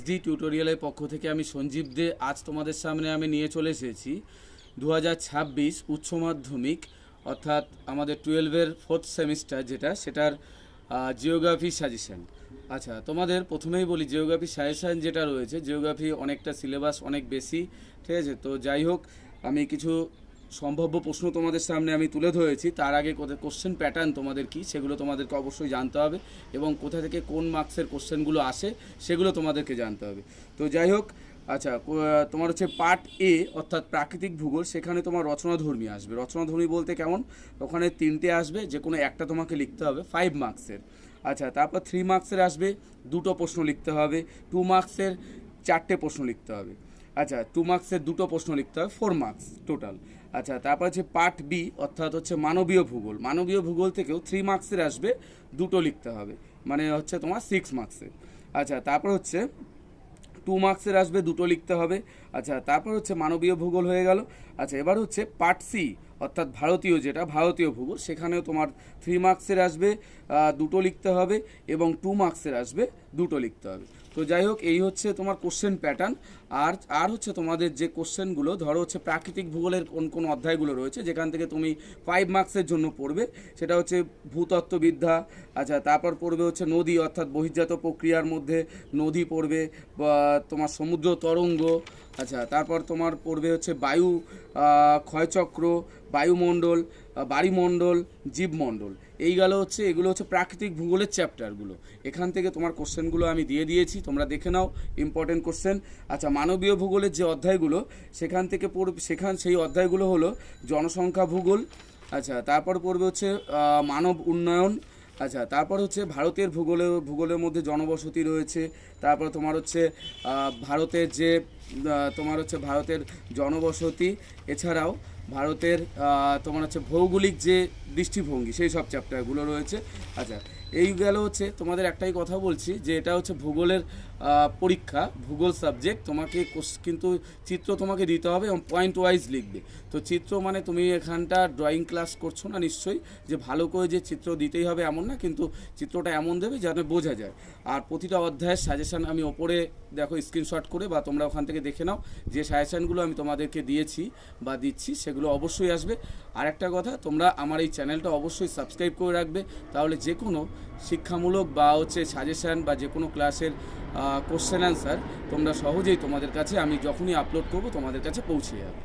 জি টিউটোরিয়ালের পক্ষ থেকে আমি সঞ্জীব দে আজ তোমাদের সামনে আমি নিয়ে চলে এসেছি 2026 উচ্চ মাধ্যমিক অর্থাৎ আমাদের 12-এর 4th সেমিস্টার সেটার জিওগ্রাফি সাজেশন। আচ্ছা, তোমাদের প্রথমেই বলি জিওগ্রাফি সাজেশন যেটা রয়েছে, জিওগ্রাফি অনেকটা সিলেবাস অনেক বেশি, ঠিক আছে। তো যাই হোক, আমি কিছু সম্ভাব্য প্রশ্ন তোমাদের সামনে আমি তুলে ধরেছি। তার আগে কোশ্চেন প্যাটার্ন তোমাদের কি সেগুলো তোমাদেরকে অবশ্যই জানতে হবে, এবং কোথা থেকে কোন মার্কসের কোশ্চেনগুলো আসে সেগুলো তোমাদেরকে জানতে হবে। তো যাই হোক, আচ্ছা, তোমার হচ্ছে পার্ট এ অর্থাৎ প্রাকৃতিক ভূগোল, সেখানে তোমার রচনাধর্মী আসবে। রচনাধর্মী বলতে কেমন, ওখানে 3টে আসবে, যে কোনো একটা তোমাকে লিখতে হবে 5 মার্কসের। আচ্ছা, তারপর 3 মার্কসের আসবে 2টো প্রশ্ন লিখতে হবে, 2 মার্কসের 4টে প্রশ্ন লিখতে হবে। আচ্ছা, 2 মার্কসের 2টো প্রশ্ন লিখতে হবে, 4 মার্কস টোটাল। আচ্ছা, তারপর হচ্ছে পার্ট বি অর্থাৎ হচ্ছে মানবীয় ভূগোল। মানবীয় ভূগোল থেকেও 3 মার্কসের আসবে, 2টো লিখতে হবে, মানে হচ্ছে তোমার 6 মার্কসের। আচ্ছা, তারপর হচ্ছে 2 মার্কসের আসবে, 2টো লিখতে হবে। আচ্ছা, তারপর হচ্ছে মানবীয় ভূগোল হয়ে গেল। আচ্ছা, এবার হচ্ছে পার্ট সি অর্থাৎ ভারতীয় ভূগোল, সেখানেও তোমার 3 মার্কসের আসবে, 2টো লিখতে হবে, এবং 2 মার্কসের আসবে, 2টো লিখতে হবে। তো যাই হোক, এই হচ্ছে তোমার কোশ্চেন প্যাটার্ন। আর হচ্ছে তোমাদের যে কোশ্চেনগুলো, ধরো হচ্ছে প্রাকৃতিক ভূগোলের কোন কোন অধ্যায়গুলো রয়েছে যেখান থেকে তুমি 5 মার্কসের জন্য পড়বে, সেটা হচ্ছে ভূতত্ত্ববিদ্যা। আচ্ছা, তারপর পড়বে হচ্ছে নদী অর্থাৎ বহির্জাত প্রক্রিয়ার মধ্যে নদী পড়বে, বা তোমার সমুদ্র তরঙ্গ। আচ্ছা, তারপর তোমার পড়বে হচ্ছে বায়ু ক্ষয়চক্র, বায়ুমণ্ডল, বাড়িমণ্ডল, জীবমণ্ডল। এগুলো হচ্ছে প্রাকৃতিক ভূগোলের চ্যাপ্টারগুলো। এখান থেকে তোমার কোশ্চেনগুলো আমি দিয়ে দিয়েছি, তোমরা দেখে নাও, ইম্পর্টেন্ট কোশ্চেন। আচ্ছা, মানবীয় ভূগোলের যে অধ্যায়গুলো সেখান থেকে সেই অধ্যায়গুলো হলো জনসংখ্যা ভূগোল। আচ্ছা, তারপর পড়বে হচ্ছে মানব উন্নয়ন। আচ্ছা, তারপর হচ্ছে ভারতের ভূগোলের মধ্যে জনবসতি রয়েছে। তারপর তোমার হচ্ছে ভারতের জনবসতি, এছাড়াও ভারতের তোমার হচ্ছে ভৌগোলিক যে দৃষ্টিভঙ্গি, সেই সব চ্যাপ্টারগুলো রয়েছে। আচ্ছা, এই গেল হচ্ছে তোমাদের একটাই কথা বলছি, যে এটা হচ্ছে ভূগোলের পরীক্ষা, ভূগোল সাবজেক্ট। তোমাকে কিন্তু চিত্র তোমাকে দিতে হবে এবং পয়েন্ট ওয়াইজ লিখবে। তো চিত্র মানে তুমি এখানটা ড্রয়িং ক্লাস করছো না নিশ্চয়ই, যে ভালো করে যে চিত্র দিতেই হবে এমন না, কিন্তু চিত্রটা এমন দেবে যাতে বোঝা যায়। আর প্রতিটা অধ্যায়ের সাজেশান আমি ওপরে দেখো স্ক্রিনশট করে, বা তোমরা ওখান থেকে দেখে নাও, যে সাজেশানগুলো আমি তোমাদেরকে দিয়েছি বা দিচ্ছি সেগুলো অবশ্যই আসবে। আর একটা কথা, তোমরা আমার এই চ্যানেলটা অবশ্যই সাবস্ক্রাইব করে রাখবে, তাহলে যে কোনো শিক্ষামূলক বা হচ্ছে সাজেশান বা যে কোনো ক্লাসের কোশ্চেন অ্যান্সার তোমরা সহজেই তোমাদের কাছে, আমি যখনই আপলোড করব তোমাদের কাছে পৌঁছে যাবে।